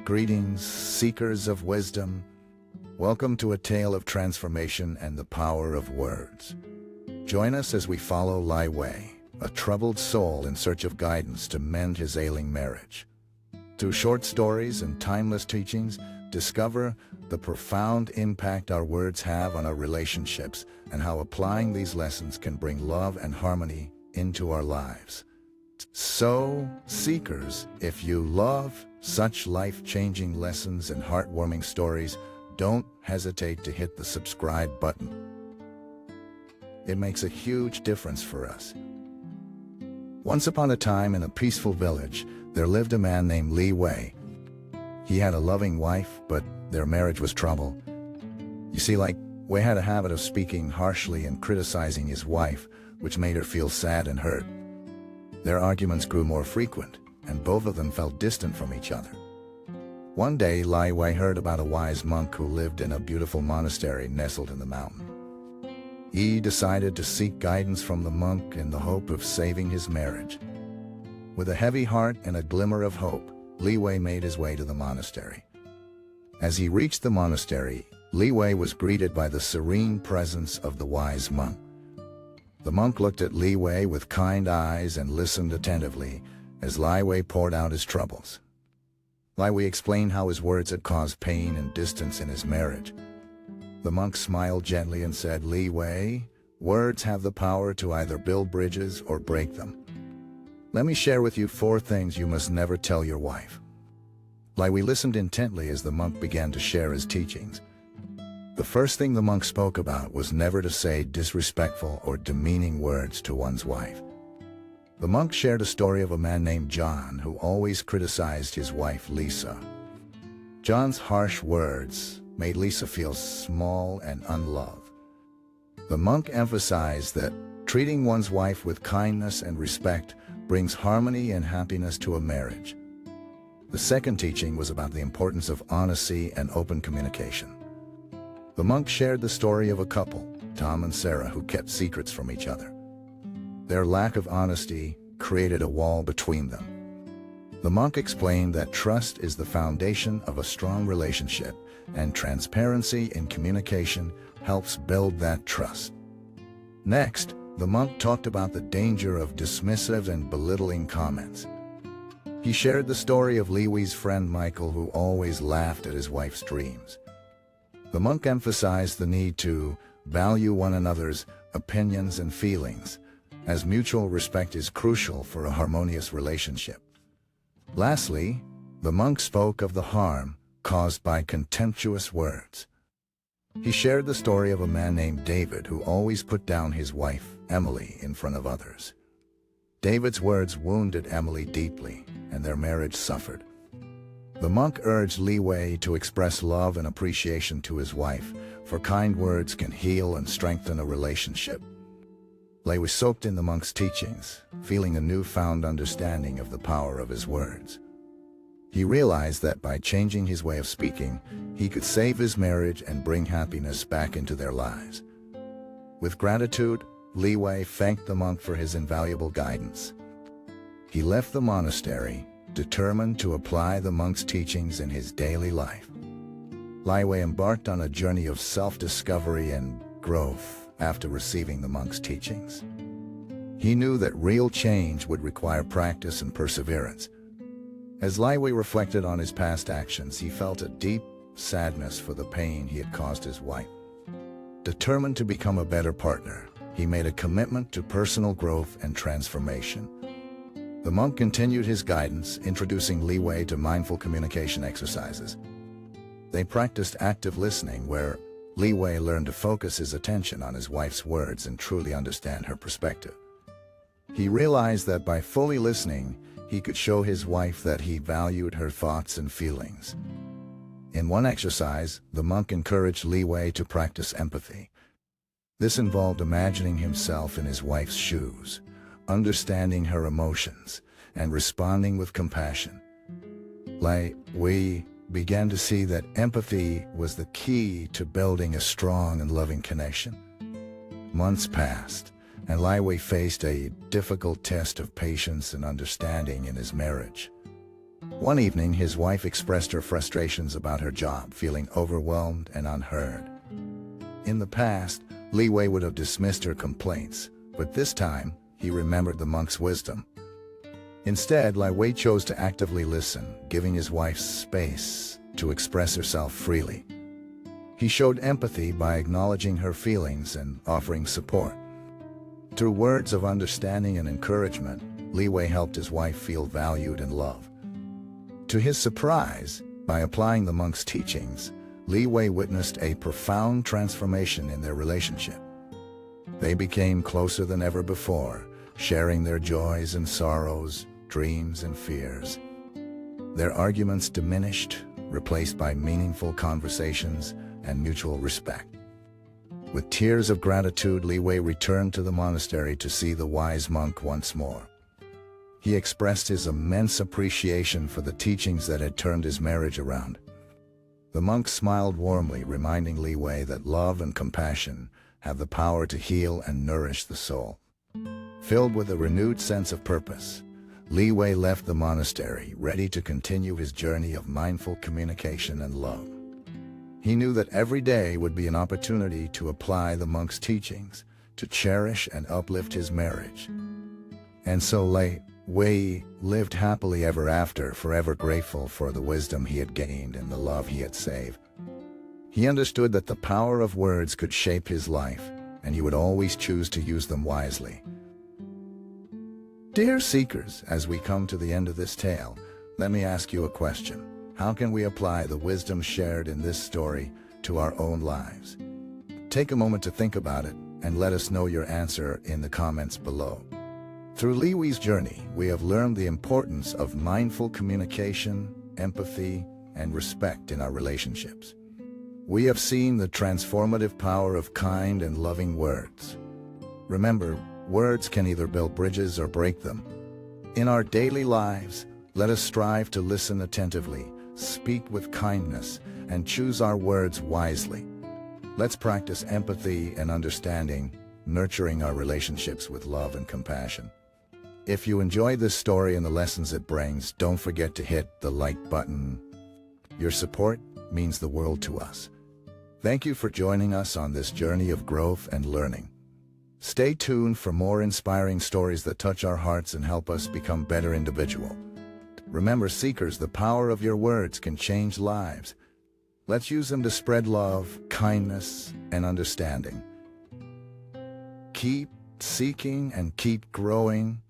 Greetings, seekers of wisdom. Welcome to a tale of transformation and the power of words. Join us as we follow Li Wei, a troubled soul in search of guidance to mend his ailing marriage. Through short stories and timeless teachings, discover the profound impact our words have on our relationships and how applying these lessons can bring love and harmony into our lives. So, seekers, if you love such life-changing lessons and heartwarming stories, don't hesitate to hit the subscribe button. It makes a huge difference for us. Once upon a time in a peaceful village, there lived a man named Li Wei. He had a loving wife, but their marriage was trouble. You see, Wei had a habit of speaking harshly and criticizing his wife, which made her feel sad and hurt. Their arguments grew more frequent, and both of them felt distant from each other. One day, Li Wei heard about a wise monk who lived in a beautiful monastery nestled in the mountain. He decided to seek guidance from the monk in the hope of saving his marriage. With a heavy heart and a glimmer of hope, Li Wei made his way to the monastery. As he reached the monastery, Li Wei was greeted by the serene presence of the wise monk. The monk looked at Li Wei with kind eyes and listened attentively as Li Wei poured out his troubles. Li Wei explained how his words had caused pain and distance in his marriage. The monk smiled gently and said, "Li Wei, words have the power to either build bridges or break them. Let me share with you 4 things you must never tell your wife." Li Wei listened intently as the monk began to share his teachings. The first thing the monk spoke about was never to say disrespectful or demeaning words to one's wife. The monk shared a story of a man named John who always criticized his wife Lisa. John's harsh words made Lisa feel small and unloved. The monk emphasized that treating one's wife with kindness and respect brings harmony and happiness to a marriage. The second teaching was about the importance of honesty and open communication. The monk shared the story of a couple, Tom and Sarah, who kept secrets from each other. Their lack of honesty created a wall between them. The monk explained that trust is the foundation of a strong relationship, and transparency in communication helps build that trust. Next, the monk talked about the danger of dismissive and belittling comments. He shared the story of Li Wei's friend Michael, who always laughed at his wife's dreams. The monk emphasized the need to value one another's opinions and feelings, as mutual respect is crucial for a harmonious relationship. Lastly, the monk spoke of the harm caused by contemptuous words. He shared the story of a man named David who always put down his wife, Emily, in front of others. David's words wounded Emily deeply, and their marriage suffered. The monk urged Li Wei to express love and appreciation to his wife, for kind words can heal and strengthen a relationship. Li was soaked in the monk's teachings, feeling a newfound understanding of the power of his words. He realized that by changing his way of speaking, he could save his marriage and bring happiness back into their lives. With gratitude, Li Wei thanked the monk for his invaluable guidance. He left the monastery, determined to apply the monk's teachings in his daily life. Li Wei embarked on a journey of self-discovery and growth after receiving the monk's teachings. He knew that real change would require practice and perseverance. As Li Wei reflected on his past actions, he felt a deep sadness for the pain he had caused his wife. Determined to become a better partner, he made a commitment to personal growth and transformation. The monk continued his guidance, introducing Li Wei to mindful communication exercises. They practiced active listening, where Li Wei learned to focus his attention on his wife's words and truly understand her perspective. He realized that by fully listening, he could show his wife that he valued her thoughts and feelings. In one exercise, the monk encouraged Li Wei to practice empathy. This involved imagining himself in his wife's shoes, understanding her emotions, and responding with compassion. Li Wei began to see that empathy was the key to building a strong and loving connection. Months passed, and Li Wei faced a difficult test of patience and understanding in his marriage. One evening, his wife expressed her frustrations about her job, feeling overwhelmed and unheard. In the past, Li Wei would have dismissed her complaints, but this time, he remembered the monk's wisdom. Instead, Li Wei chose to actively listen, giving his wife space to express herself freely. He showed empathy by acknowledging her feelings and offering support. Through words of understanding and encouragement, Li Wei helped his wife feel valued and loved. To his surprise, by applying the monk's teachings, Li Wei witnessed a profound transformation in their relationship. They became closer than ever before, sharing their joys and sorrows, dreams and fears. Their arguments diminished, replaced by meaningful conversations and mutual respect. With tears of gratitude, Li Wei returned to the monastery to see the wise monk once more. He expressed his immense appreciation for the teachings that had turned his marriage around. The monk smiled warmly, reminding Li Wei that love and compassion have the power to heal and nourish the soul. Filled with a renewed sense of purpose, Li Wei left the monastery, ready to continue his journey of mindful communication and love. He knew that every day would be an opportunity to apply the monk's teachings, to cherish and uplift his marriage. And so Li Wei lived happily ever after, forever grateful for the wisdom he had gained and the love he had saved. He understood that the power of words could shape his life, and he would always choose to use them wisely. Dear seekers, as we come to the end of this tale, let me ask you a question. How can we apply the wisdom shared in this story to our own lives? Take a moment to think about it and let us know your answer in the comments below. Through Li Wei's journey, we have learned the importance of mindful communication, empathy, and respect in our relationships. We have seen the transformative power of kind and loving words. Remember, words can either build bridges or break them. In our daily lives, let us strive to listen attentively, speak with kindness, and choose our words wisely. Let's practice empathy and understanding, nurturing our relationships with love and compassion. If you enjoyed this story and the lessons it brings, don't forget to hit the like button. Your support means the world to us. Thank you for joining us on this journey of growth and learning. Stay tuned for more inspiring stories that touch our hearts and help us become better individuals. Remember, seekers, the power of your words can change lives. Let's use them to spread love, kindness, and understanding. Keep seeking and keep growing.